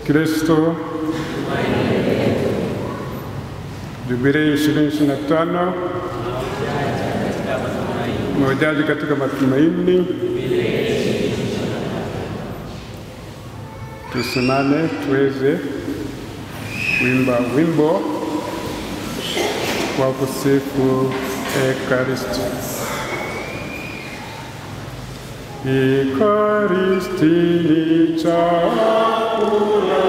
Kristo. Jubilei 2025, mahujaji katika matumaini. Tusimame tuweze kuimba wimbo wa kusifu Ekaristi. Ekaristi ni chakula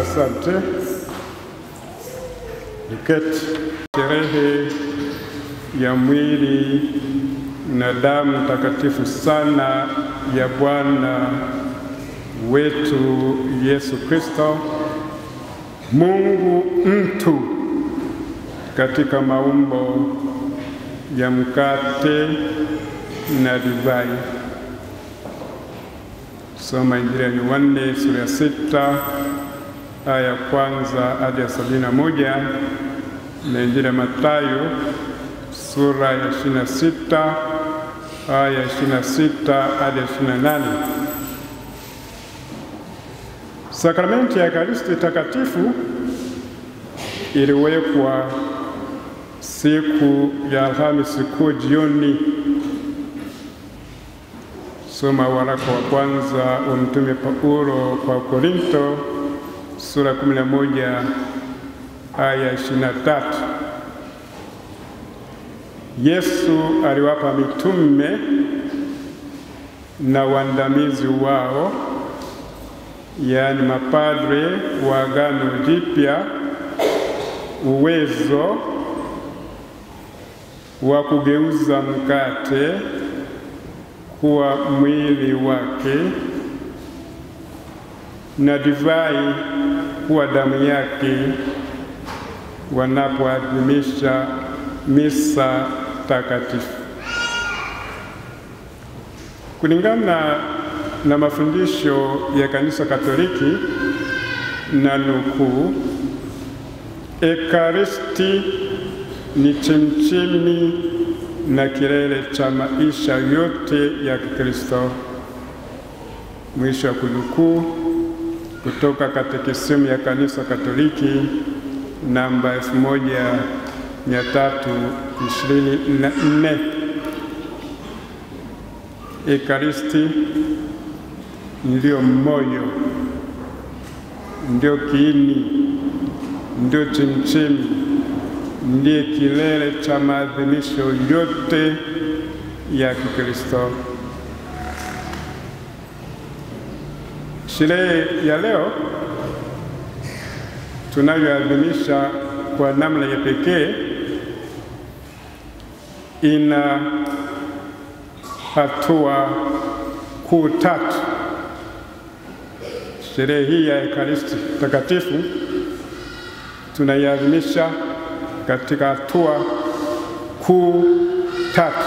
Asante. Niketi. Sherehe ya mwili na damu takatifu sana ya Bwana wetu Yesu Kristo, Mungu mtu, katika maumbo ya mkate na divai. Soma Injili ya Yohane sura ya 6 aya ya kwanza hadi ya 71, na Injili ya Mathayo sura ya 26 aya ya 26 hadi ya 28. Sakramenti ya Ekaristi Takatifu iliwekwa siku ya Alhamisi Kuu jioni. Soma waraka wa kwanza wa Mtume Paulo kwa Korinto sura 11 aya 23. Yesu aliwapa mitume na waandamizi wao, yaani mapadre wa Agano Jipya, uwezo wa kugeuza mkate kuwa mwili wake na divai kuwa damu yake wanapoadhimisha misa takatifu. Kulingana na mafundisho ya Kanisa Katoliki na nukuu, Ekaristi ni chemchemi na kilele cha maisha yote ya Kikristo. Mwisho wa kunukuu kutoka Katekisimu ya Kanisa Katoliki namba 1324. Ekaristi ndio moyo, ndio kiini, ndio chemchemi, ndiye kilele cha maadhimisho yote ya Kikristo. Sherehe ya leo tunayoadhimisha kwa namna ya pekee ina hatua kuu tatu. Sherehe hii ya Ekaristi Takatifu tunaiadhimisha katika hatua kuu tatu.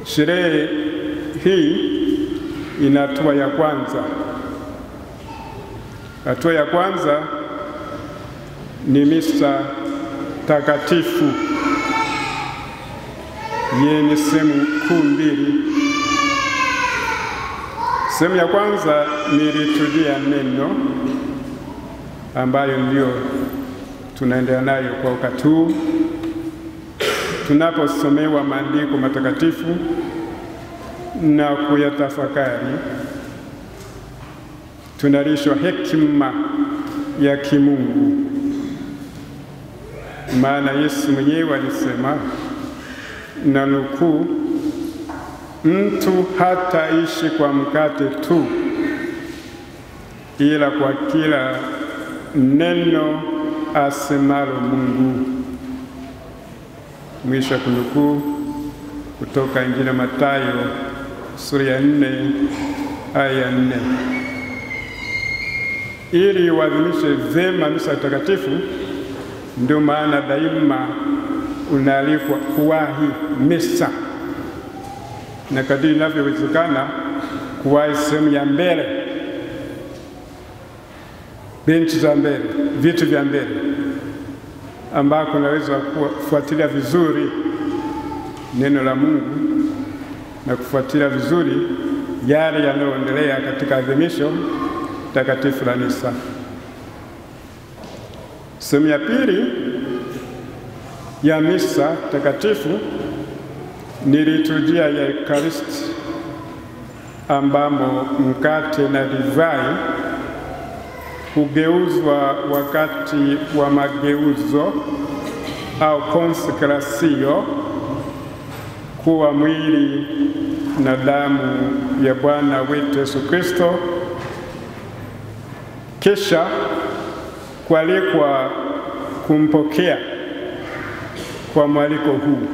Sherehe hii ina hatua ya kwanza. Hatua ya kwanza ni misa takatifu. yenye sehemu kuu mbili. Sehemu ya kwanza ni liturujia neno, ambayo ndio tunaendelea nayo kwa wakati huu. Tunaposomewa maandiko matakatifu na kuyatafakari, tunalishwa hekima ya kimungu. Maana Yesu mwenyewe alisema, na nukuu, mtu hataishi kwa mkate tu, ila kwa kila neno asemalo Mungu. Mwisho kunukuu kutoka Injili ya Mathayo sura ya 4 aya ya 4. Ili uadhimishe vema misa takatifu, ndio maana daima unaalikwa kuwahi misa, na kadiri inavyowezekana kuwahi sehemu ya mbele, benchi za mbele, vitu vya mbele, ambako unaweza kufuatilia vizuri neno la Mungu na kufuatilia vizuri yale yanayoendelea katika adhimisho takatifu la misa. Sehemu ya pili ya misa takatifu ni liturujia ya Ekaristi, ambamo mkate na divai hugeuzwa wakati wa mageuzo au konsekrasio kuwa mwili na damu ya Bwana wetu Yesu Kristo, kisha kualikwa kumpokea kwa mwaliko huu,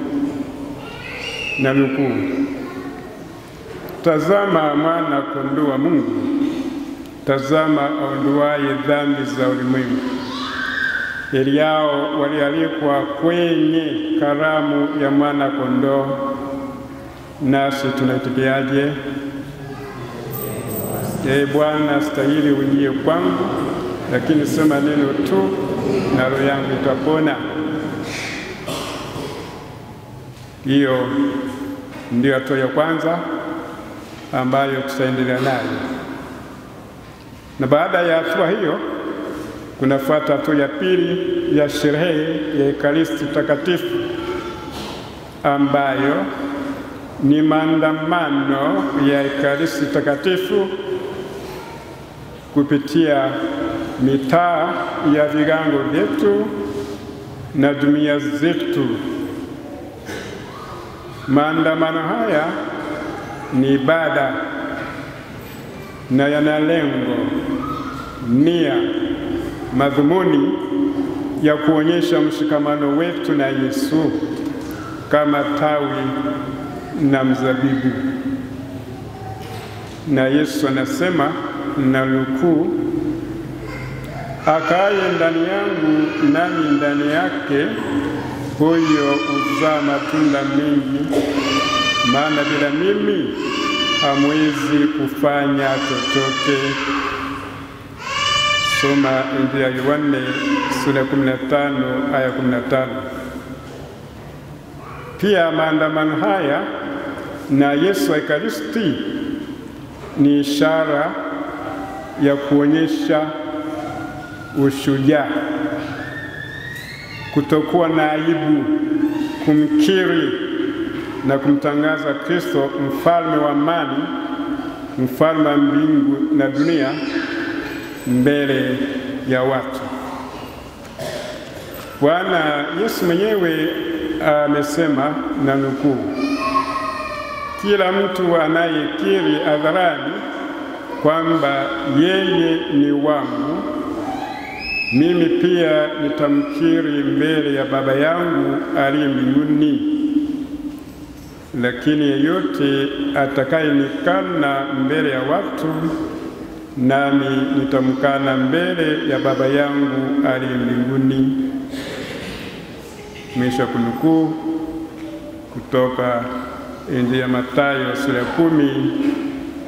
na nukuu, tazama mwana kondoo wa Mungu, tazama aondoaye dhambi za ulimwengu. Heri yao walialikwa kwenye karamu ya mwana kondoo. Nasi tunaitikiaje? Ee Bwana, stahili uingie kwangu, lakini sema neno tu na roho yangu itapona. Hiyo ndio hatua ya kwanza ambayo tutaendelea nayo, na baada ya hatua hiyo kunafuata hatua ya pili ya sherehe ya Ekaristi takatifu, ambayo ni maandamano ya Ekaristi takatifu kupitia mitaa ya vigango vyetu na jumuiya zetu. Maandamano haya ni ibada na yana lengo, nia, madhumuni ya kuonyesha mshikamano wetu na Yesu kama tawi na mzabibu. Na Yesu anasema, na nukuu, akaye ndani yangu nami ndani yake, huyo huzaa matunda mengi, maana bila mimi hamwezi kufanya chochote. Soma Injili ya Yohane sura 15 aya 15. Pia maandamano haya na Yesu wa Ekaristi ni ishara ya kuonyesha ushujaa, kutokuwa na aibu, kumkiri na kumtangaza Kristo mfalme wa amani, mfalme wa mbingu na dunia mbele ya watu. Bwana Yesu mwenyewe amesema, na nukuu, kila mtu anayekiri hadharani kwamba yeye ni wangu, mimi pia nitamkiri mbele ya Baba yangu aliye mbinguni. Lakini yeyote atakayenikana mbele ya watu, nami nitamkana mbele ya Baba yangu aliye mbinguni. Mwisho kunukuu kutoka Injili ya Mathayo sura ya 10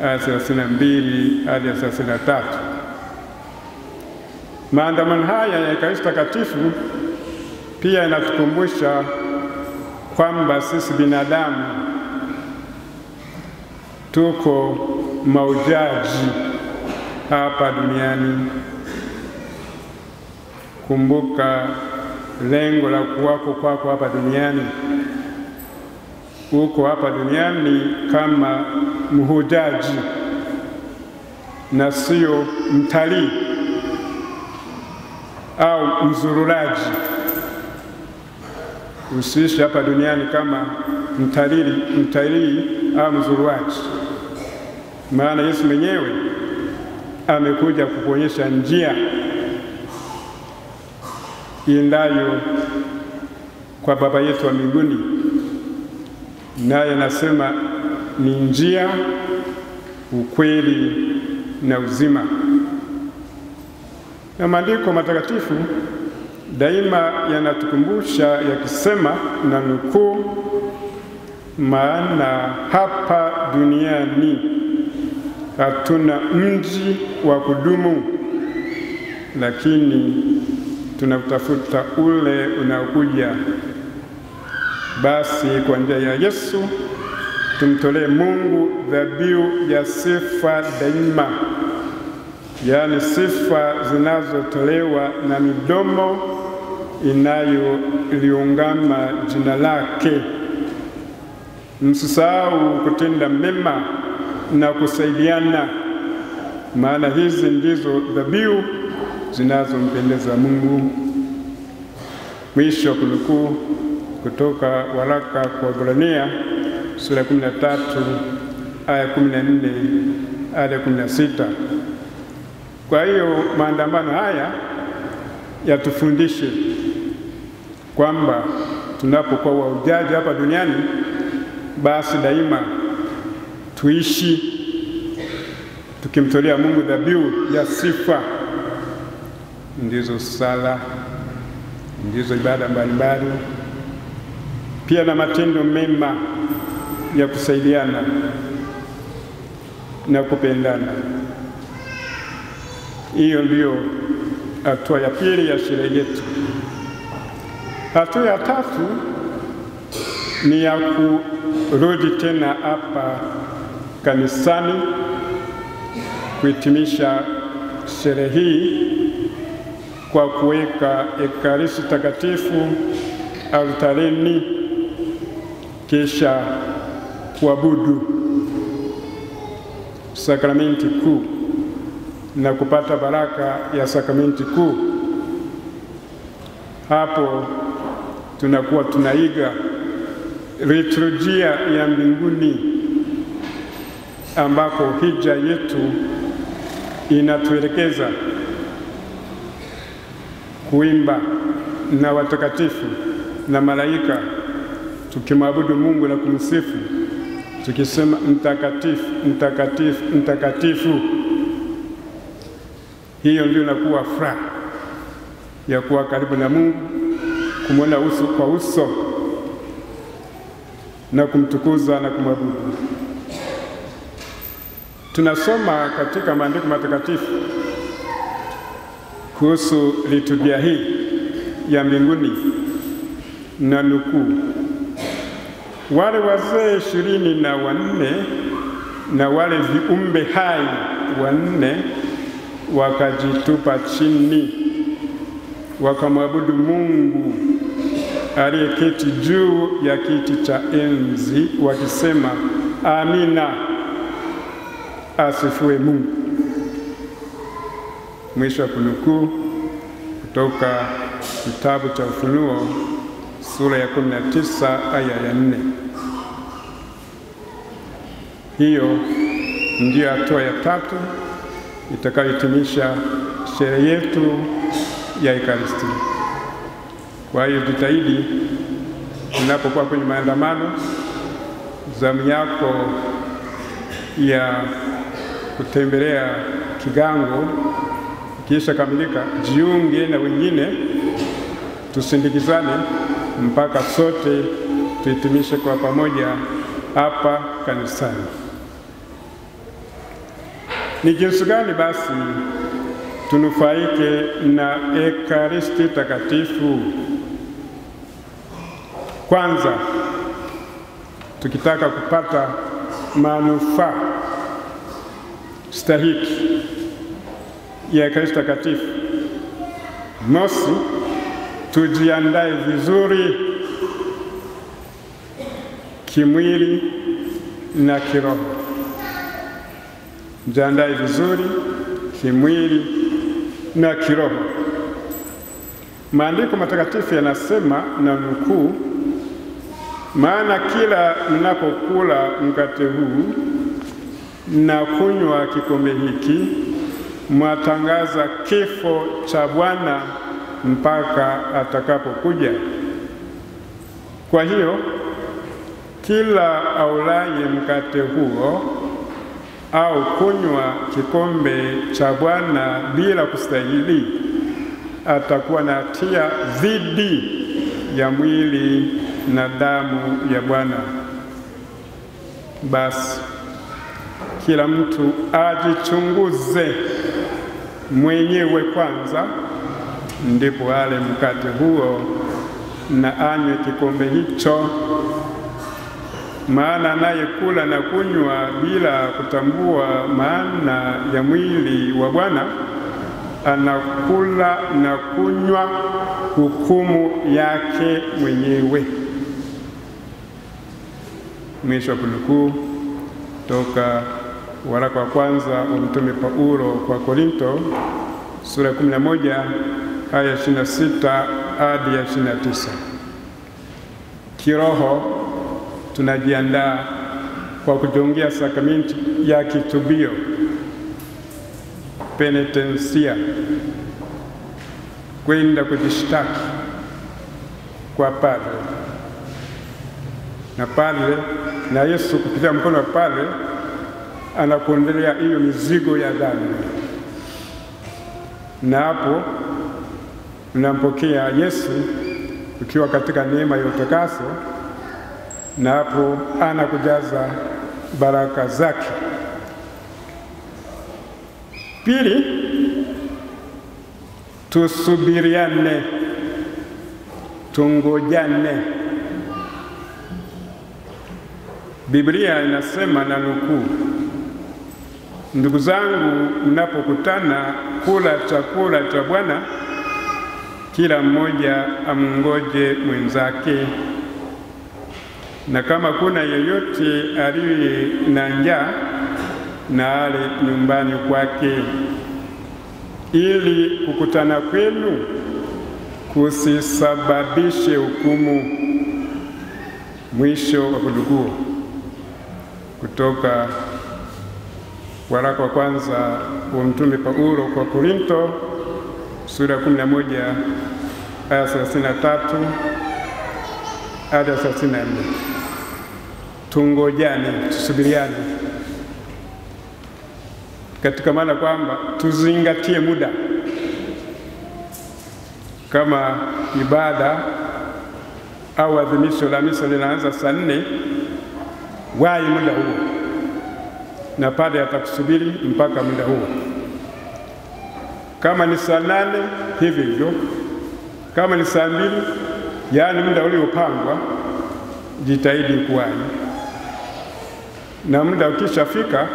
aya 32 hadi 33. Maandamano haya ya Ekaristi takatifu pia yanatukumbusha kwamba sisi binadamu tuko maujaji hapa duniani. Kumbuka lengo la kuwako kwako hapa duniani. Uko hapa duniani kama mhujaji na sio mtalii au mzururaji. Usiishi hapa duniani kama mtalii au mzururaji, maana Yesu mwenyewe amekuja kukuonyesha njia iendayo kwa Baba yetu wa mbinguni, naye anasema ni njia, ukweli na uzima. Na maandiko matakatifu daima yanatukumbusha yakisema, na nukuu, maana hapa duniani hatuna mji wa kudumu, lakini tunatafuta ule unaokuja. Basi kwa njia ya Yesu tumtolee Mungu dhabihu ya sifa daima, yaani sifa zinazotolewa na midomo inayoliungama jina lake. Msisahau kutenda mema na kusaidiana, maana hizi ndizo dhabihu zinazompendeza Mungu. Mwisho wa kunukuu kutoka waraka kwa Waebrania sura 13 aya 14 hadi 16. Kwa hiyo maandamano haya yatufundishe kwamba tunapokuwa waujaji hapa duniani, basi daima tuishi tukimtolea Mungu dhabihu ya sifa. Ndizo sala, ndizo ibada mbalimbali, pia na matendo mema ya kusaidiana na kupendana. Hiyo ndiyo hatua ya pili ya sherehe yetu. Hatua ya tatu ni ya kurudi tena hapa kanisani kuhitimisha sherehe hii kwa kuweka Ekaristi Takatifu altarini, kisha kuabudu sakramenti kuu na kupata baraka ya sakramenti kuu. Hapo tunakuwa tunaiga liturujia ya mbinguni, ambako hija yetu inatuelekeza kuimba na watakatifu na malaika, tukimwabudu Mungu na kumsifu, tukisema mtakatifu, mtakatifu, mtakatifu. Hiyo ndio inakuwa furaha ya kuwa karibu na Mungu, kumwona uso kwa uso na kumtukuza na kumwabudu. Tunasoma katika maandiko matakatifu kuhusu liturujia hii ya mbinguni, na nukuu, wale wazee 24 na wale viumbe hai 4 wakajitupa chini wakamwabudu Mungu aliyeketi juu ya kiti cha enzi, wakisema, amina, asifiwe Mungu. Mwisho wa kunukuu kutoka kitabu cha Ufunuo sura ya 19 aya ya 4. Hiyo ndiyo hatua ya tatu itakayohitimisha sherehe yetu ya Ekaristi. Kwa hiyo jitahidi unapokuwa kwenye maandamano, zamu yako ya kutembelea kigango kisha kamilika, jiunge na wengine, tusindikizane mpaka sote tuhitimishe kwa pamoja hapa kanisani. Ni jinsi gani basi tunufaike na Ekaristi Takatifu? Kwanza, tukitaka kupata manufaa stahiki ya Ekaristi Takatifu. Mosi, tujiandae vizuri kimwili na kiroho. Jiandae vizuri kimwili na kiroho. Maandiko matakatifu yanasema, na nukuu, maana kila mnapokula mkate huu na kunywa kikombe hiki, mwatangaza kifo cha Bwana mpaka atakapokuja. Kwa hiyo kila aulaye mkate huo au kunywa kikombe cha Bwana bila kustahili atakuwa na hatia dhidi ya mwili na damu ya Bwana. Basi kila mtu ajichunguze mwenyewe kwanza, ndipo ale mkate huo na anywe kikombe hicho. Maana anayekula na kunywa bila kutambua maana ya mwili wa Bwana anakula na kunywa hukumu yake mwenyewe. Mwisho wa kunukuu toka waraka wa kwanza wa Mtume Paulo kwa Korinto sura ya 11 aya 26 hadi ya 29. Kiroho tunajiandaa kwa kujiungia sakramenti ya kitubio, penitensia, kwenda kujishtaki kwa padre. Na padre na Yesu kupitia mkono wa padre anakuondolea hiyo mizigo ya dhambi. Na hapo unampokea Yesu ukiwa katika neema ya utakaso, na hapo anakujaza baraka zake. Pili, tusubiriane, tungojane. Biblia inasema, na nukuu, ndugu zangu, mnapokutana kula chakula cha Bwana, kila mmoja amngoje mwenzake. Na kama kuna yeyote aliye na njaa, na ale nyumbani kwake, ili kukutana kwenu kusisababishe hukumu. Mwisho wa kunukuu kutoka waraka wa kwanza wa Mtume Paulo kwa Korinto sura 11 aya 33 hadi 34. Tungojane, tusubiriane, katika maana kwamba tuzingatie muda. Kama ibada au adhimisho la misa linaanza saa 4, wahi muda huo, na padre atakusubiri mpaka muda huo. Kama ni saa 8, hivyo hivyo. Kama ni saa 2, yaani muda uliopangwa, jitahidi kuwahi. Na muda ukishafika,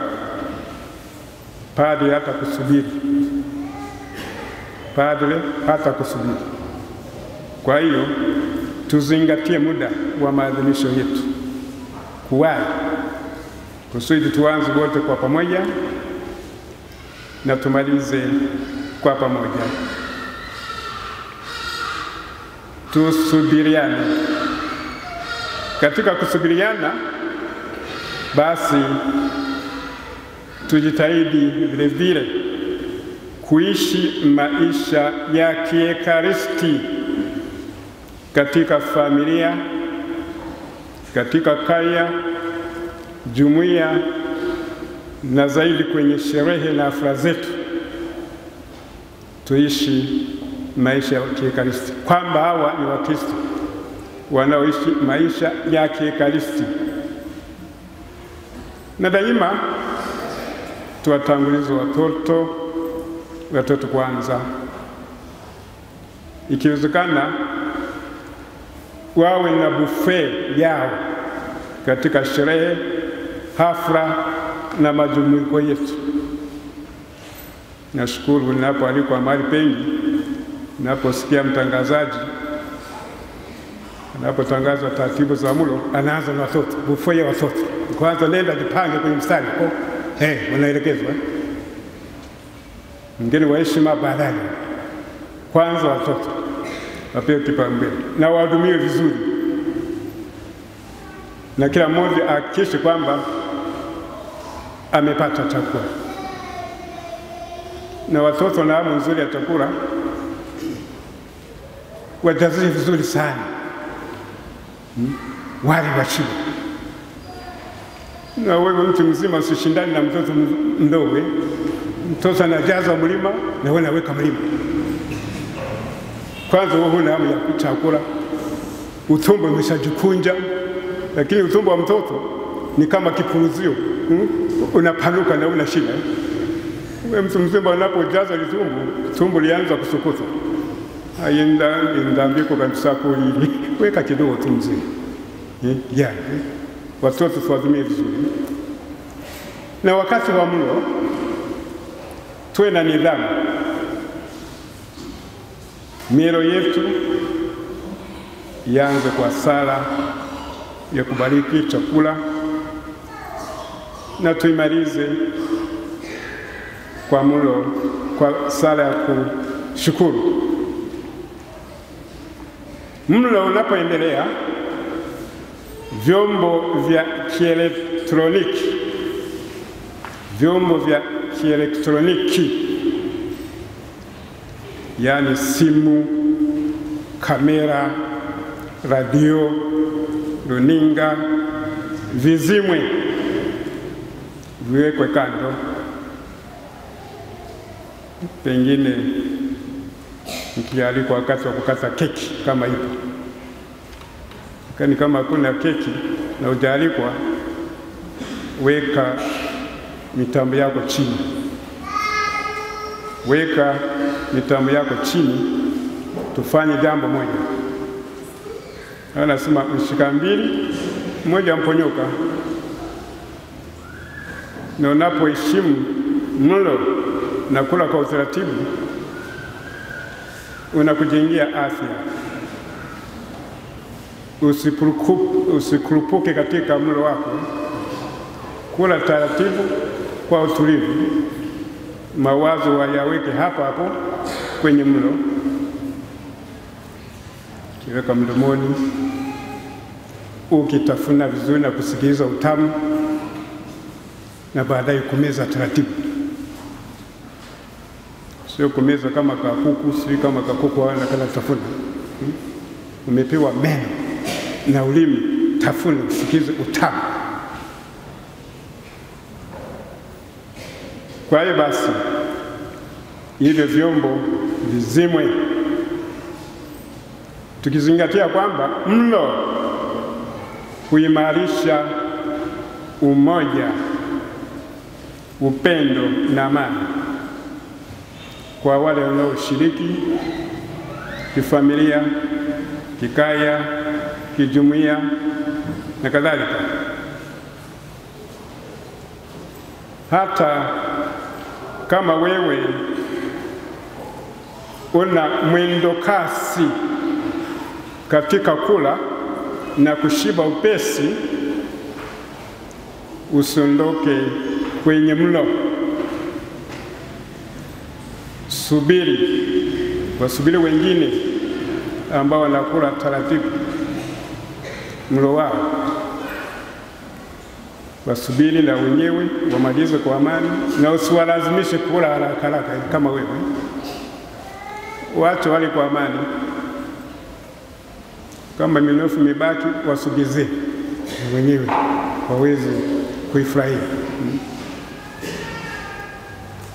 padre hatakusubiri. Padre hatakusubiri. Kwa hiyo tuzingatie muda wa maadhimisho yetu, kuwahi, kusudi tuanze wote kwa pamoja na tumalize kwa pamoja. Tusubiriane. Katika kusubiriana, basi tujitahidi vile vile kuishi maisha ya kiekaristi katika familia, katika kaya, jumuiya, na zaidi kwenye sherehe na hafla zetu. Tuishi maisha ya kiekaristi, kwamba hawa ni Wakristo wanaoishi maisha ya kiekaristi. Na daima tuwatangulize watoto kwanza. Ikiwezekana wawe na buffet yao katika sherehe, hafla na majumuiko yetu. Nashukuru ninapoalikwa mahali pengi, ninaposikia mtangazaji anapotangaza taratibu za mlo, anaanza na watoto, buffet ya watoto. Kwanza nenda jipange kwenye mstari huko, wanaelekezwa. Mgeni wa heshima baadaye. Kwanza watoto wapewe kipaumbele na wahudumiwe vizuri, na kila mmoja ahakikishe kwamba amepata chakula. Na watoto na hamu nzuri ya chakula wajazie vizuri sana, wali washiba. Na wewe mtu mzima usishindane na mtoto mdogo. Mtoto anajaza mlima na wewe unaweka mlima. Kwanza wewe huna hamu ya chakula, utumbo umeshajikunja, lakini utumbo wa mtoto ni kama kipuluzio, unapanuka na una shida. Wewe mtu mzima unapojaza tumbo lianza kusokota. Ndambiko kabisa kuli, weka kidogo tu mzima. Watoto tuwadhumie vizuri. Na wakati wa mlo tuwe na nidhamu. Milo yetu ianze kwa sala ya kubariki chakula na tuimalize kwa mlo kwa sala ya kushukuru. Mlo unapoendelea, vyombo vya kielektroniki, yani simu, kamera, radio, runinga, vizimwe, viwekwe kando. Pengine mkialikwa wakati wa kukata keki kama ipo. Kama hakuna keki na hujaalikwa, weka mitambo yako chini. Weka mitambo yako chini, tufanye jambo moja. Anasema mshika mbili, mmoja mponyoka. Na unapoheshimu mlo na kula kwa utaratibu, unakujengia afya. Usikurupuke katika mlo wako. Kula taratibu kwa utulivu. Mawazo wayaweke hapo kwenye mlo. Kiweka mdomoni, ukitafuna vizuri na kusikiliza utamu, na baadaye kumeza taratibu. Sio kumeza kama kakuku, sio kama kakuku wala kana tafuna. Umepewa meno na ulimi, tafuna usikize utamu. Kwa hiyo basi, ile vyombo vizimwe, tukizingatia kwamba mlo huimarisha umoja, upendo na amani kwa wale wanaoshiriki kifamilia, kikaya, kijumuiya na kadhalika. Hata kama wewe una mwendo kasi katika kula na kushiba upesi, usiondoke kwenye mlo. Wasubiri wengine ambao wanakula taratibu mlo wao. Wasubiri na wenyewe wamalize kwa amani, na usiwalazimishe kula haraka kama wewe. Watu wale kwa amani. Kama minofu mibaki, wasugize wenyewe waweze kuifurahia.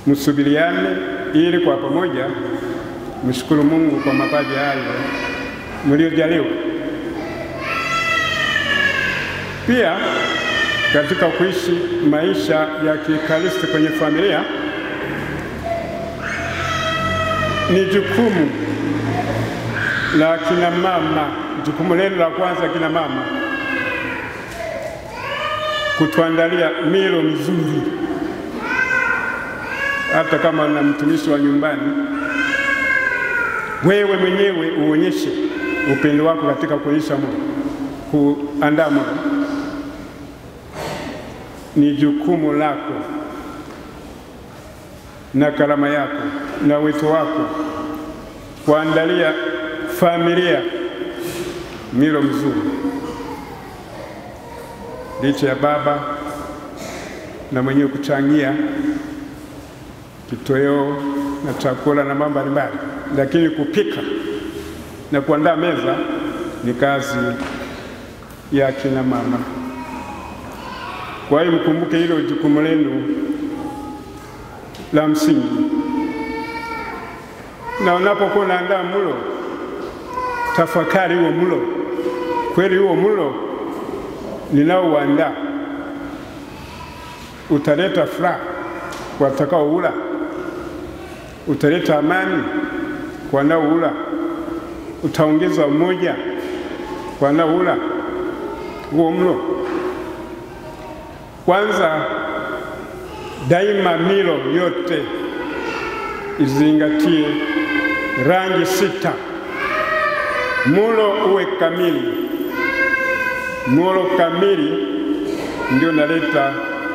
Msubiriane ili kwa pamoja mshukuru Mungu kwa mapaji hayo mliojaliwa. Pia katika kuishi maisha ya kikristo kwenye familia, ni jukumu la kina mama, jukumu lenu la kwanza kina mama, kutuandalia milo mizuri. Hata kama na mtumishi wa nyumbani, wewe mwenyewe uonyeshe upendo wako katika kuonyesha mlo, kuandaa mlo. Ni jukumu lako na karama yako na wito wako kuandalia familia milo mzuri. Licha ya baba na mwenyewe kuchangia kitoweo na chakula na mambo mbalimbali, lakini kupika na kuandaa meza ni kazi ya kina mama. Kwa hiyo mkumbuke hilo jukumu lenu la msingi, na unapokuwa unaandaa mlo, tafakari huo mlo, kweli huo mlo ninaouandaa utaleta furaha kwa watakaoula, utaleta amani kwa wanaoula, utaongeza umoja kwa wanaoula huo mlo. Kwanza, daima milo yote izingatie rangi 6. Mlo uwe kamili. Mlo kamili ndio naleta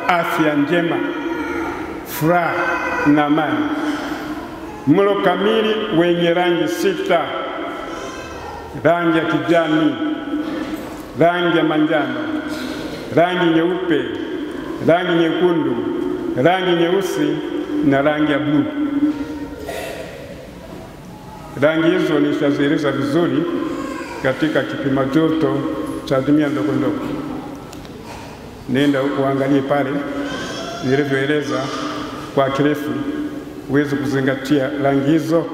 afya njema, furaha na amani. Mlo kamili wenye rangi 6: rangi ya kijani, rangi ya manjano, rangi nyeupe, rangi nyekundu, rangi nyeusi na rangi ya bluu. Rangi hizo nishazieleza vizuri katika kipima joto cha dunia ndogo ndogo. Nenda uangalie pale nilivyoeleza kwa kirefu, uweze kuzingatia rangi hizo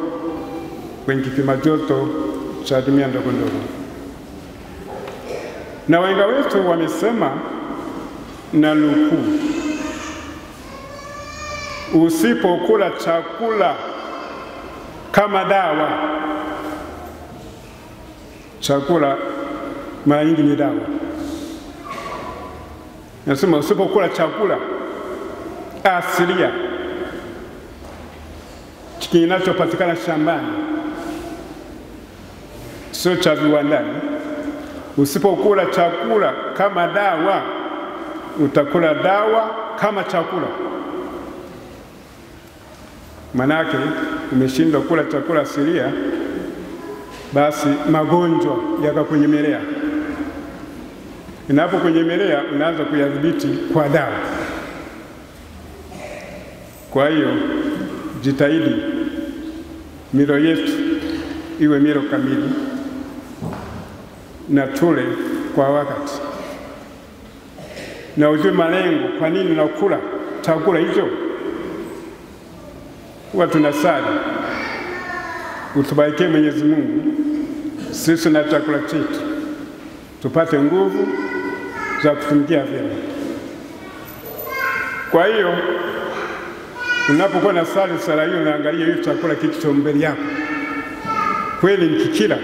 kwenye kipima joto cha dunia ndogo ndogo. Na wahenga wetu wamesema na nukuu, usipokula chakula kama dawa. Chakula mara nyingi ni dawa. Nasema usipokula chakula asilia kinachopatikana shambani, sio cha viwandani. Usipokula chakula kama dawa, utakula dawa kama chakula. Manake umeshindwa kula chakula asilia, basi magonjwa yakakunyemelea. Inapokunyemelea unaanza kuyadhibiti kwa dawa. Kwa hiyo jitahidi milo yetu iwe milo kamili na tule kwa wakati, na ujue malengo, kwa nini unakula chakula hicho. Huwa tunasali utubarikie Mwenyezi Mungu sisi na chakula chetu, tupate nguvu za kutumikia vyema. Kwa hiyo unapokuwa na sala hiyo, unaangalia hiyo chakula kilicho mbele yako, kweli nikikila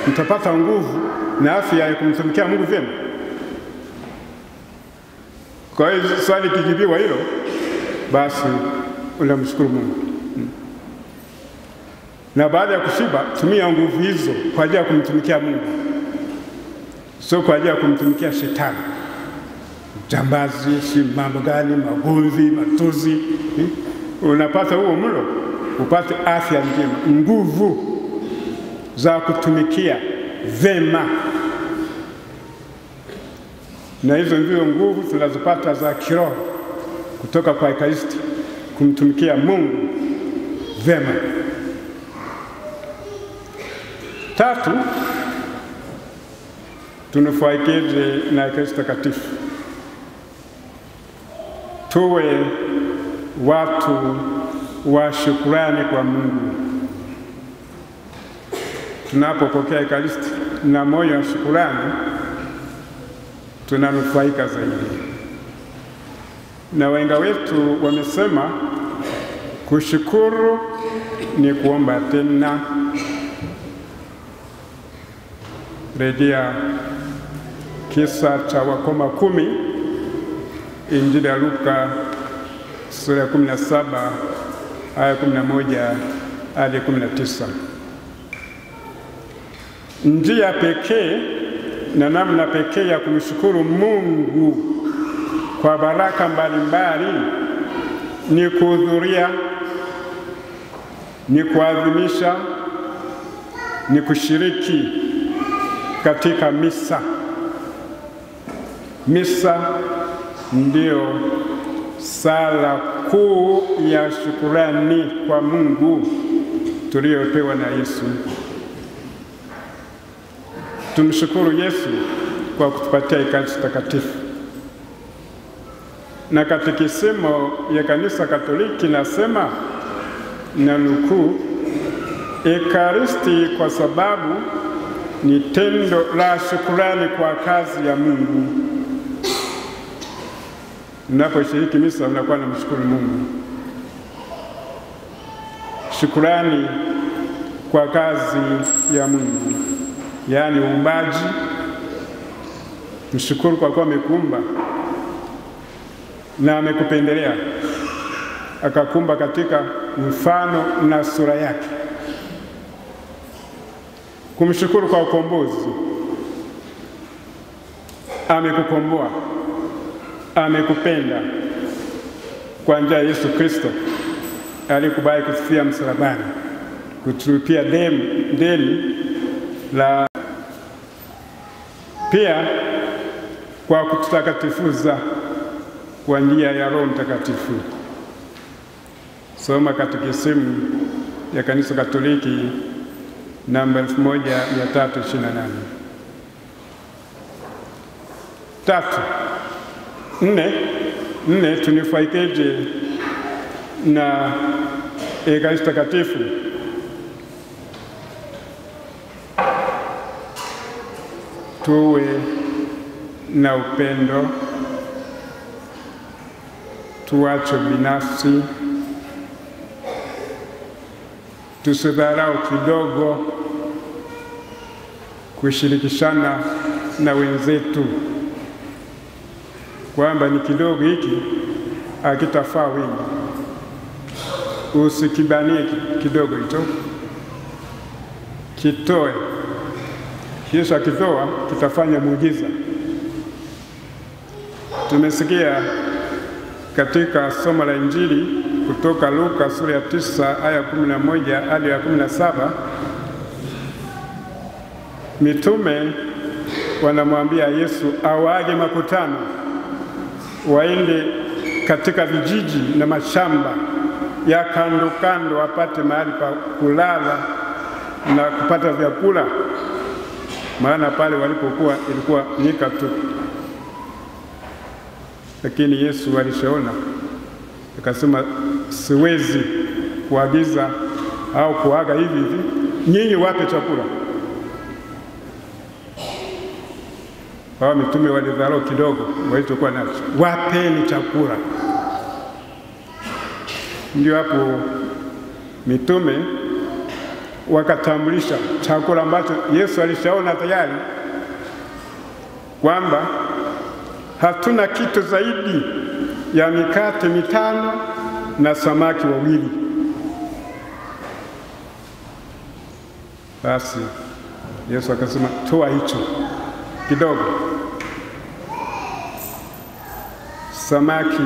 nitapata nguvu na afya ya kumtumikia Mungu vyema. Kwa hiyo swali kijibiwa hilo, basi unamshukuru Mungu. Na baada ya kushiba, tumia nguvu hizo kwa ajili ya kumtumikia Mungu, sio kwa ajili ya kumtumikia shetani, jambazi, si mambo gani, magomvi, matuzi. Unapata huo mlo upate afya njema, nguvu za kutumikia vema. Na hizo ndio nguvu tunazopata za kiroho kutoka kwa Ekaristi, kumtumikia Mungu vema. 3, tunufaikeje na Ekaristi Takatifu. Tuwe watu wa shukrani kwa Mungu. Tunapopokea Ekaristi na moyo wa shukrani, tunanufaika zaidi. Na wahenga wetu wamesema kushukuru ni kuomba tena. Rejea kisa cha wakoma 10 Injili ya Luka sura ya 17 aya 11 hadi 19. Njia pekee na namna pekee ya kumshukuru Mungu kwa baraka mbalimbali ni kuhudhuria, ni kuadhimisha, ni kushiriki katika misa. Misa ndio sala kuu ya shukurani kwa Mungu tuliyopewa na Yesu. Tumshukuru Yesu kwa kutupatia Ekaristi Takatifu. Na katekisimu ya Kanisa Katoliki nasema, na nukuu, Ekaristi kwa sababu ni tendo la shukurani kwa kazi ya Mungu. Unaposhiriki misa unakuwa na mshukuru Mungu. Shukurani kwa kazi ya Mungu, yaani uumbaji. Mshukuru kwa kuwa amekuumba na amekupendelea, akakumba katika mfano na sura yake. Kumshukuru kwa ukombozi, amekukomboa, amekupenda kwa njia ya Yesu Kristo alikubali kufia msalabani, kutulipia deni la, pia kwa kututakatifuza kwa njia ya Roho Mtakatifu. Soma katekisimu ya Kanisa Katoliki namba 1328. 4. Tunufaikeje na Ekaristi Takatifu? Tuwe na upendo, tuache binafsi, tusidharau kidogo kushirikishana na wenzetu, kwamba ni kidogo hiki hakitafaa wengi. Usikibanie kidogo hicho, kitoe. Kisha kitoa kitafanya muujiza. Tumesikia katika somo la Injili kutoka Luka sura ya 9 aya 11 hadi ya 17, mitume wanamwambia Yesu awaage makutano waende katika vijiji na mashamba ya kando kando, wapate mahali pa kulala na kupata vyakula, maana pale walipokuwa ilikuwa nyika tu. Lakini Yesu alishaona, akasema siwezi kuagiza au kuaga hivi hivi, nyinyi wape chakula. Hao mitume walidharau kidogo walichokuwa nacho, wapeni chakula. Ndio hapo mitume wakatambulisha chakula ambacho Yesu alishaona tayari kwamba hatuna kitu zaidi ya mikate 5 na samaki 2. Basi Yesu akasema toa hicho kidogo, samaki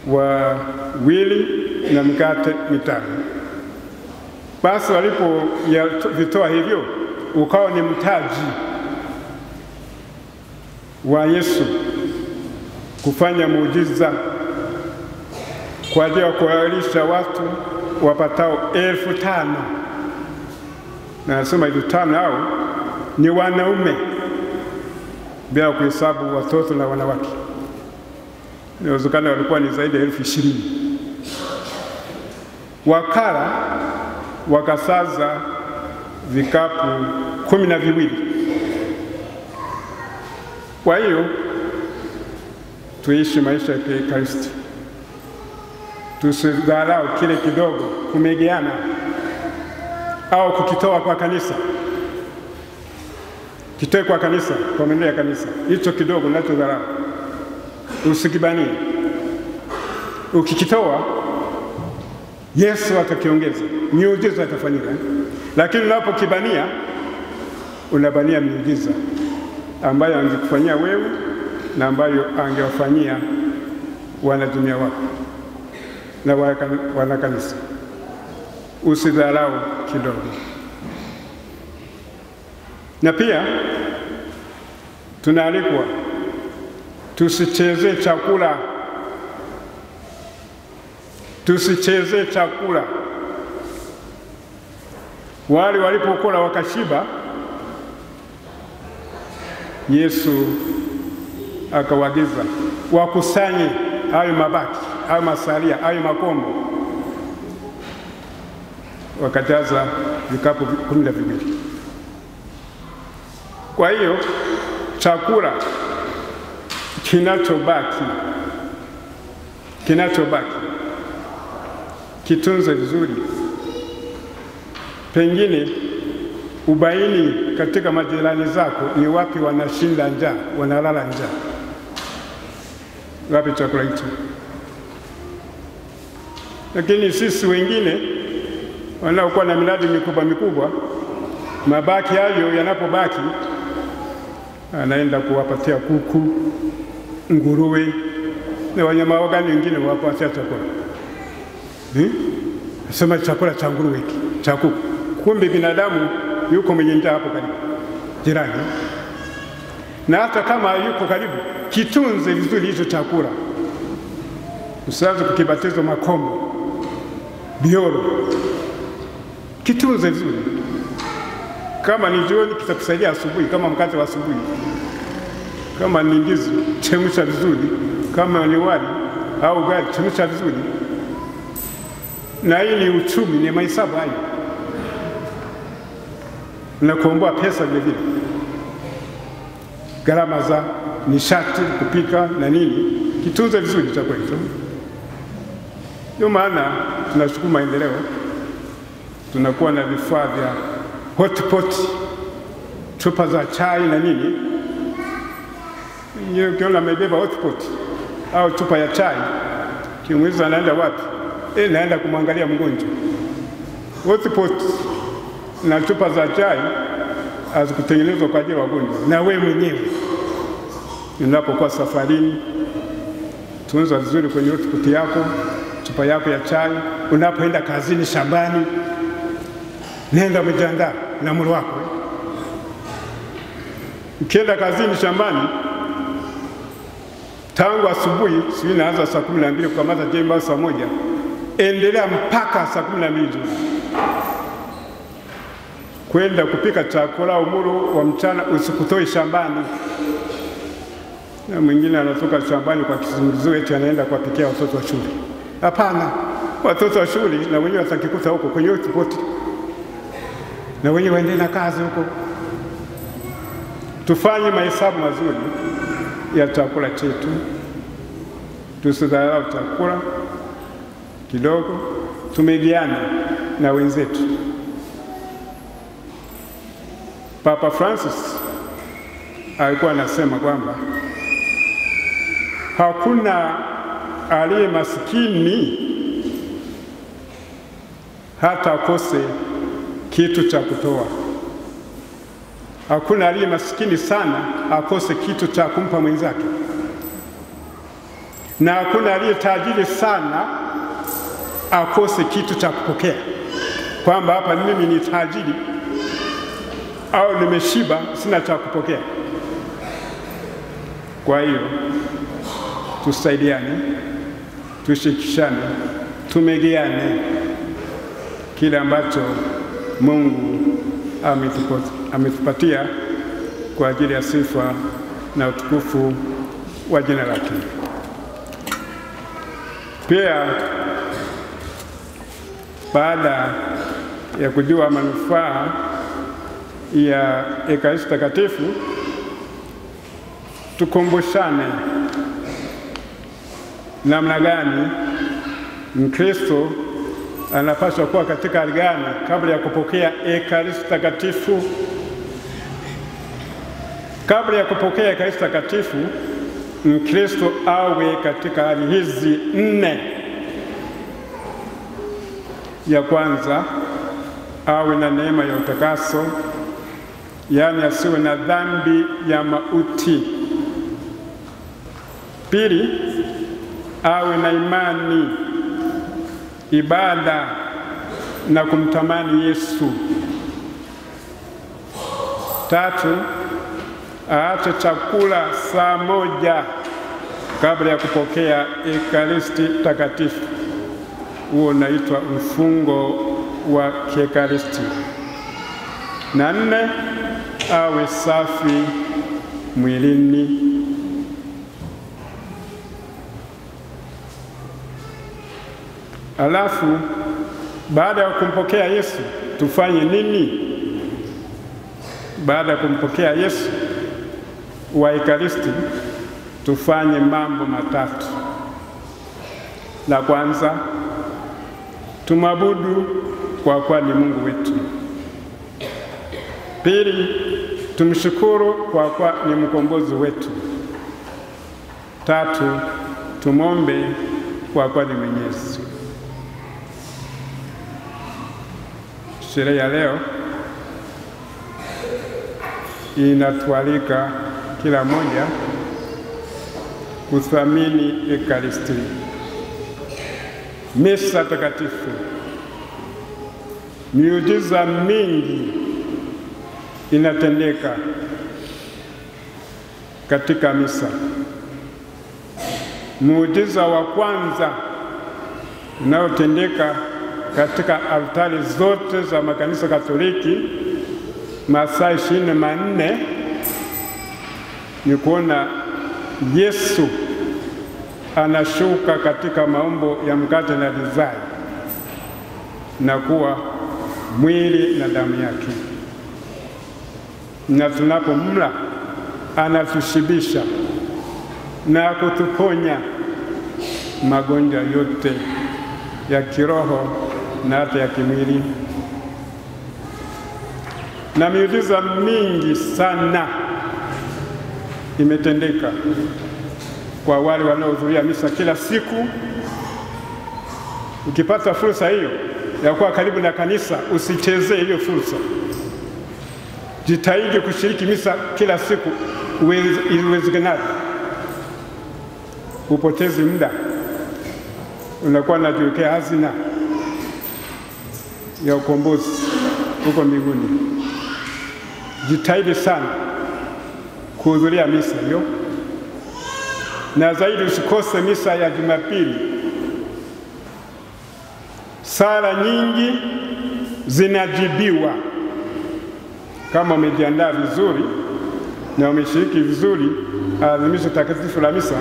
wawili na mikate 5. Basi walipovitoa hivyo, ukawa ni mtaji wa Yesu kufanya muujiza kwa ajili ya kuwalisha watu wapatao 5,000. Na nasema 5,000 hao ni wanaume bila kuhesabu watoto na wanawake. Inawezekana walikuwa ni zaidi ya 20,000. Wakala wakasaza vikapu 12. Kwa hiyo tuishi maisha ya Ekaristi, tusidharau kile kidogo, kumegeana au kukitoa kwa kanisa. kitoe kwa kanisa, kwa maendeleo ya kanisa. Hicho kidogo unachodharau usikibanie. Ukikitoa Yesu atakiongeza, miujiza itafanyika. Lakini unapokibania, unabania miujiza ambayo angekufanyia wewe na ambayo angewafanyia wanadunia wako na wana kanisa. Usidharau kidogo. Na pia tunaalikwa tusicheze chakula. Tusicheze chakula. Wale walipokula wakashiba, Yesu akawaagiza wakusanye hayo mabaki, hayo masalia, hayo makombo. Wakajaza vikapu 12. Kwa hiyo chakula kinachobaki kitunze vizuri. Pengine ubaini katika majirani zako ni wapi wanashinda njaa, wanalala njaa. Wapi chakula hicho? Lakini sisi wengine wanaokuwa na miradi mikubwa, mabaki hayo yanapobaki anaenda kuwapatia kuku, nguruwe na wanyama wagani wengine wapatia chakula. Sema chakula cha nguruwe hiki, cha kuku. Kumbe binadamu yuko mwenye njaa hapo karibu, jirani. Na hata kama yuko karibu, kitunze vizuri hicho chakula. Usianze kukibatiza makombo, bioro. Kitunze vizuri. Kama ni jioni kitakusaidia asubuhi, kama mkate wa asubuhi. Kama ni ndizi, chemsha vizuri. Kama ni wali au ugali, chemsha vizuri. Na hii ni uchumi, ni mahesabu hayo. Unakomboa pesa vile vile. Gharama za nishati, kupika na nini, kitunze vizuri chakula hicho. Ndio maana tunashukuru maendeleo. Tunakuwa na vifaa vya hotpot, chupa za chai na nini. Ukiona amebeba hotpot au chupa ya chai, kimuuliza anaenda wapi? Naenda kumwangalia mgonjwa. Hotpot na chupa za chai hazikutengenezwa kwa ajili ya wagonjwa. Na wewe mwenyewe unapokuwa safarini, tunza vizuri kwenye hotpot yako, chupa yako ya chai. Unapoenda kazini, shambani, nenda umejiandaa na mwili wako. Ukienda kazini, shambani, tangu asubuhi, sisi naanza saa 12 kukamata jembe saa 1, endelea mpaka saa 12 kwenda kupika chakula. Umuro wa mchana usikutoe shambani. Na mwingine anatoka shambani kwa kisingizio eti anaenda kuwapikia watoto wa shule. Hapana, watoto wa shule na wenyewe watakikuta huko kwenye hotpot, na wenyewe waendelee na kazi huko. Tufanye mahesabu mazuri ya chakula chetu. Tusidharau chakula kidogo, tumegiana na wenzetu. Papa Francis alikuwa anasema kwamba hakuna aliye maskini hata akose kitu cha kutoa. Hakuna aliye maskini sana akose kitu cha kumpa mwenzake. Na hakuna aliye tajiri sana akose kitu cha kupokea. Kwamba hapa mimi ni tajiri au nimeshiba, sina cha kupokea. Kwa hiyo tusaidiane, tushikishane, tumegeane kile ambacho Mungu ametupatia kwa ajili ya sifa na utukufu wa jina lake. Pia baada ya kujua manufaa ya Ekaristi Takatifu, tukumbushane namna gani Mkristo anapaswa kuwa katika hali gani kabla ya kupokea Ekaristi Takatifu. Kabla ya kupokea Ekaristi Takatifu, Mkristo awe katika hali hizi 4. Ya kwanza, awe na neema ya utakaso, yaani asiwe na dhambi ya mauti. Pili, awe na imani, ibada na kumtamani Yesu. Tatu, aache chakula saa 1 kabla ya kupokea Ekaristi Takatifu. Huo unaitwa mfungo wa kiekaristi. Na 4, awe safi mwilini. Alafu baada ya kumpokea Yesu tufanye nini? Baada ya kumpokea Yesu wa Ekaristi tufanye mambo matatu. La kwanza, tumwabudu kwa kuwa ni Mungu wetu. Pili, tumshukuru kwa kuwa ni mkombozi wetu. Tatu, tumombe kwa kuwa ni Mwenyezi. Sherehe ya leo inatualika kila mmoja kuthamini Ekaristi, misa takatifu. Miujiza mingi inatendeka katika misa. Muujiza wa kwanza unaotendeka katika altari zote za makanisa Katoliki masaa 24 ni kuona Yesu anashuka katika maumbo ya mkate na divai na kuwa mwili na damu yake, na tunapomla anatushibisha na kutuponya magonjwa yote ya kiroho na hata ya kimwili. Na miujiza mingi sana imetendeka kwa wale wanaohudhuria misa kila siku. Ukipata fursa hiyo ya kuwa karibu na kanisa, usichezee hiyo fursa. Jitahidi kushiriki misa kila siku iwezekanavyo. Upotezi muda, unakuwa unajiwekea hazina ya ukombozi huko mbinguni. Jitahidi sana kuhudhuria misa hiyo, na zaidi usikose misa ya Jumapili. Sala nyingi zinajibiwa kama umejiandaa vizuri na umeshiriki vizuri adhimisho takatifu la misa.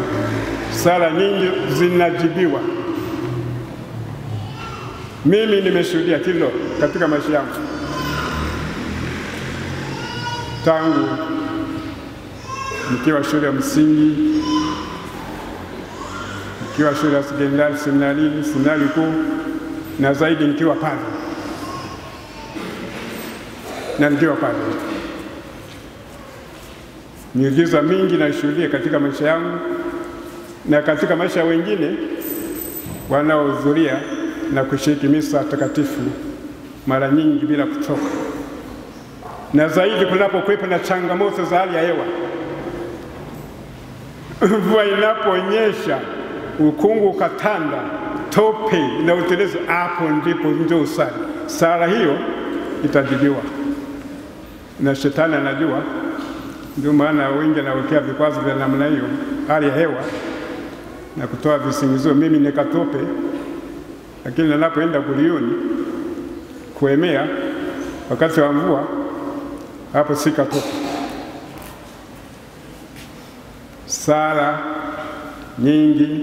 Sala nyingi zinajibiwa. Mimi nimeshuhudia hilo katika maisha yangu. Tangu nikiwa shule ya msingi, nikiwa shule ya sekondari, seminari kuu, na zaidi nikiwa padre. Miujiza mingi naishuhudia katika maisha yangu na katika maisha ya wengine wanaohudhuria na kushiriki misa takatifu mara nyingi bila kuchoka. Na zaidi kunapokuwepo na changamoto za hali ya hewa, mvua inaponyesha, ukungu ukatanda, tope na utelezi, hapo ndipo njoo usali. Sala hiyo itajibiwa, na shetani anajua. Ndio maana wengi anawekea vikwazo vya namna hiyo, hali ya hewa, na kutoa visingizio, mimi nikatope. Lakini ninapoenda kulioni kuemea wakati wa mvua, hapo sikatope. Sala nyingi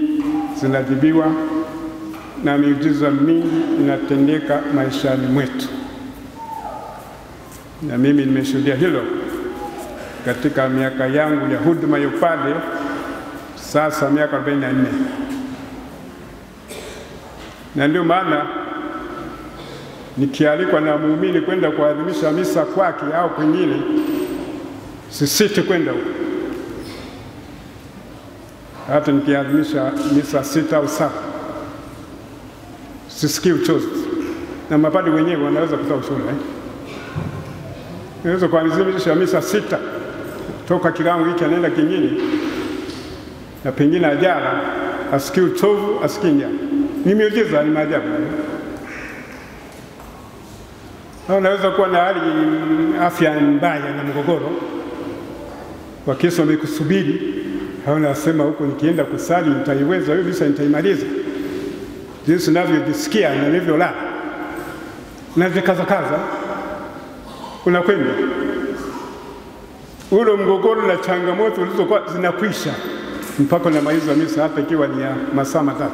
zinajibiwa na miujiza mingi inatendeka maishani mwetu, na mimi nimeshuhudia hilo katika miaka yangu ya huduma ya upadre, sasa miaka 44. Na ndio maana nikialikwa na muumini kwenda kuadhimisha misa kwake au kwingine, sisite kwenda huko. Hata nikiadhimisha misa 6 au 7 sisikii uchovu, na mapadri wenyewe wanaweza kutoa ushuhuda. Naweza kuadhimisha misa 6 toka kilango hiki anaenda kingine, na pengine ajala asikii uchovu, asikii njaa. Ni miujiza, ni maajabu. Unaweza kuwa na hali afya mbaya na mgogoro, Wakristo wamekusubiri, wanasema huko nikienda kusali nitaiweza hiyo misa, nitaimaliza. Jinsi ninavyojisikia na nilivyolala, najikaza unakwenda. Ule mgogoro na changamoto ulizokuwa zinakwisha mpaka unamaliza misa, hata ikiwa ni ya masaa 3.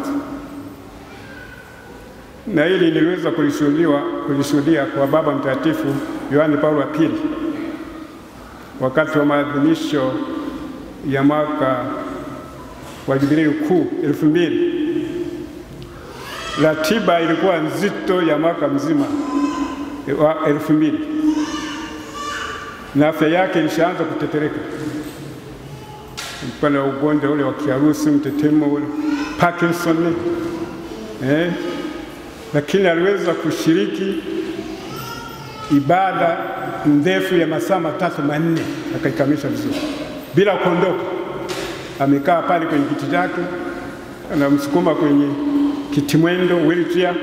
Na hili niliweza kulishuhudia kwa Baba Mtakatifu Yohane Paulo wa Pili wakati wa maadhimisho ya mwaka wa Jubilei kuu 2000. Ratiba ilikuwa nzito ya mwaka mzima wa 2000, na afya yake ilishaanza kutetereka. Alikuwa na ugonjwa ule wa kiharusi, mtetemo ule, Parkinson, lakini aliweza kushiriki ibada ndefu ya masaa 3-4 akaikamilisha vizuri bila kuondoka. Amekaa pale kwenye kiti chake, anamsukuma kwenye kitimwendo wheelchair,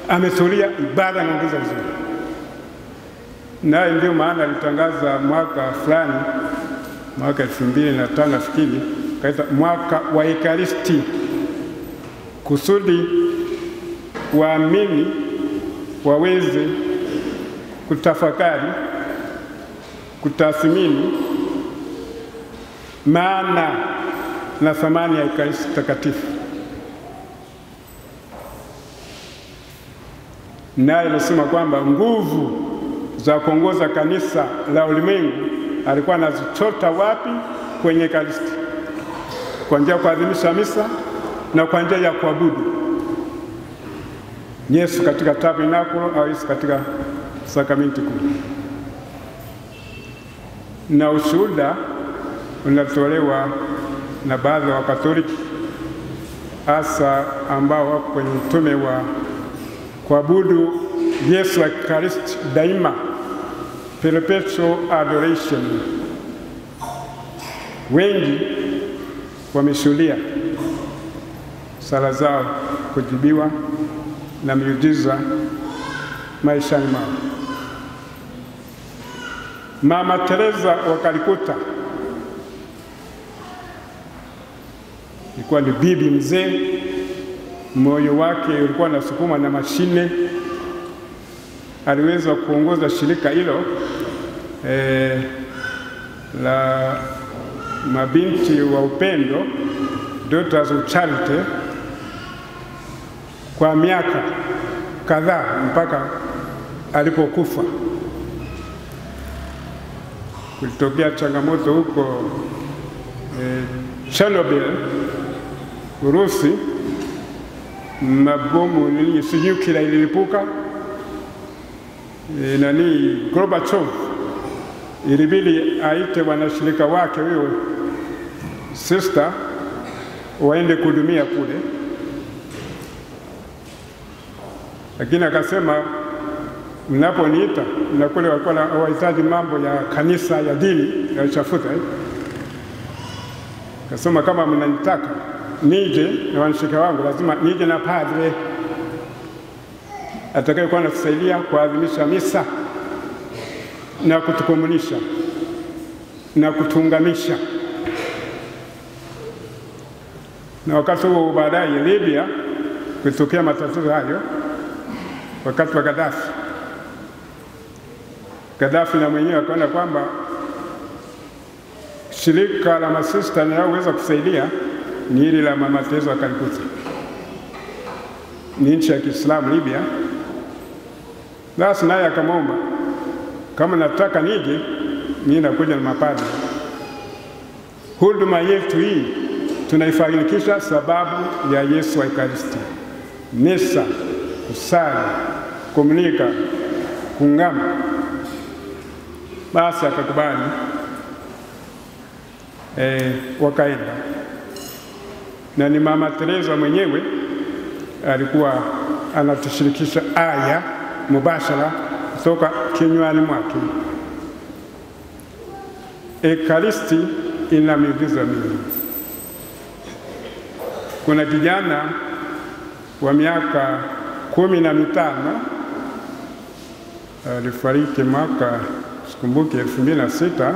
ametulia, ibada anaongeza vizuri. Naye ndio maana alitangaza mwaka fulani, mwaka 2005 nafikiri, kaita mwaka wa Ekaristi, kusudi waamini waweze kutafakari, kutathmini maana na thamani ya Ekaristi Takatifu. Naye anasema kwamba nguvu za kuongoza kanisa la ulimwengu alikuwa anazichota wapi? Kwenye Ekaristi, kwa njia ya kuadhimisha misa na kwa njia ya kuabudu Yesu katika tabernakulo au Yesu katika sakramenti kuu. Na ushuhuda unatolewa na baadhi ya Wakatoliki, hasa ambao wako kwenye utume wa kuabudu Yesu wa Ekaristi daima, perpetual adoration. Wengi wameshuhudia sala zao kujibiwa na miujiza maishani mwao. Mama Teresa wa Calcutta alikuwa ni bibi mzee, moyo wake ulikuwa unasukuma na mashine. Aliweza kuongoza shirika hilo la mabinti wa upendo, Daughters of Charity, kwa miaka kadhaa mpaka alipokufa. Kulitokea changamoto huko Chernobyl, Urusi, mabomu nyuklia ililipuka. Gorbachev ilibidi aite wanashirika wake huyo sister waende kuhudumia kule, lakini akasema mnaponiita, na kule walikuwa hawahitaji mambo ya kanisa ya dini ya uchafuta. Akasema kama mnanitaka nije na wanashirika wangu, lazima nije na padre atakayekuwa anatusaidia kuadhimisha misa na kutukomunisha na kutuungamisha. Na wakati huo baadaye Libya kulitokea matatizo hayo wakati wa Gaddafi. Gaddafi na mwenyewe akaona kwamba shirika la masista linaloweza kusaidia ni hili la Mama Teresa wa Calcutta. Ni nchi ya Kiislamu Libya. Basi naye akamwomba, kama nataka nije, mimi nakuja na mapadri. Huduma yetu hii tunaifanikisha sababu ya Yesu wa Ekaristi. Misa, kusali, komunika, kungama. Basi akakubali wakaenda, na ni Mama Teresa mwenyewe alikuwa anatushirikisha aya mubashara kutoka kinywani mwake. Ekaristi ina miujiza mingi. Kuna kijana wa miaka 15 alifariki mwaka sikumbuki 2006,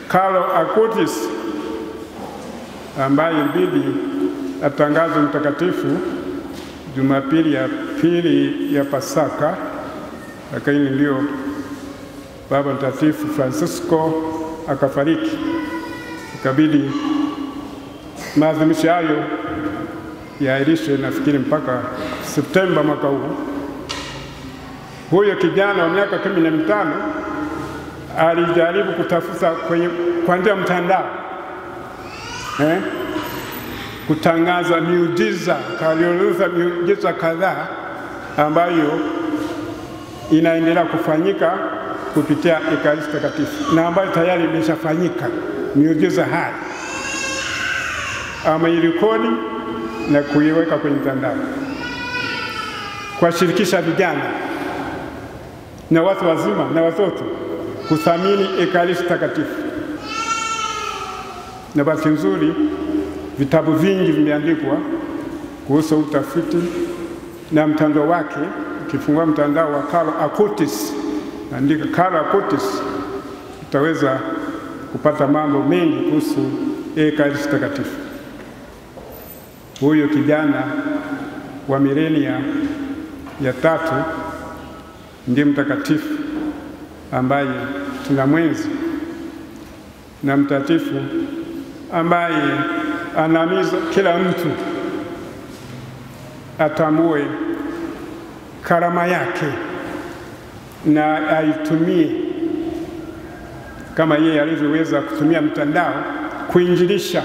Carlo Acutis, ambaye ilibidi atangazwe mtakatifu Jumapili ya pili ya Pasaka, lakini ndio Baba Mtakatifu Francisco akafariki. Ikabidi maadhimisho hayo yaahirishwe nafikiri mpaka Septemba mwaka huu. Huyo kijana wa miaka 15 alijaribu kutafuta kwa njia ya mtandao kutangaza miujiza, kaliorodhesha miujiza kadhaa ambayo inaendelea kufanyika kupitia Ekaristi Takatifu na ambayo tayari imeshafanyika. Miujiza haya ameirekodi na kuiweka kwenye mtandao kwa shirikisha vijana na watu wazima na watoto kuthamini Ekaristi Takatifu. Na basi nzuri, vitabu vingi vimeandikwa kuhusu utafiti na mtandao wake. Ukifungua mtandao wa Carlo Acutis, andika Carlo Acutis, utaweza kupata mambo mengi kuhusu Ekaristi Takatifu. Huyo kijana wa milenia ya 3 ndiye mtakatifu ambaye tunamwenzi, na mtakatifu ambaye anahimiza kila mtu atambue karama yake na aitumie kama yeye alivyoweza kutumia mtandao kuinjilisha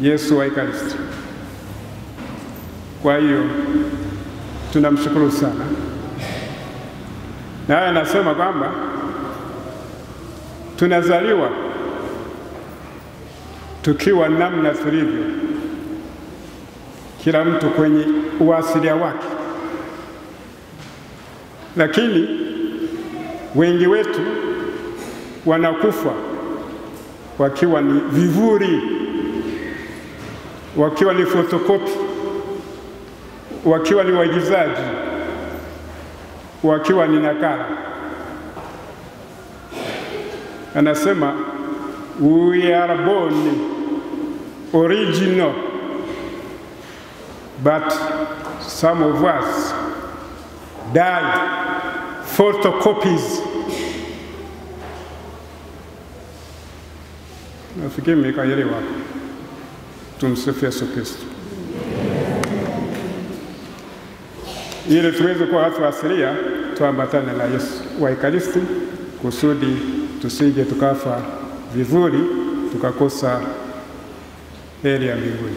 Yesu wa Ekaristi. Kwa hiyo tunamshukuru sana, na haya nasema kwamba tunazaliwa tukiwa namna tulivyo, kila mtu kwenye uasilia wake, lakini wengi wetu wanakufa wakiwa ni vivuli, wakiwa ni fotokopi, wakiwa ni waigizaji, wakiwa ni nakala. Anasema we are born original, but some of us die photocopies. Nafikiri mmekaelewa. Tumsifu Yesu Kristo. Ili tuweze kuwa watu asilia, tuambatane na Yesu wa Ekaristi kusudi tusije tukafa vivuli tukakosa heri ya mbinguni.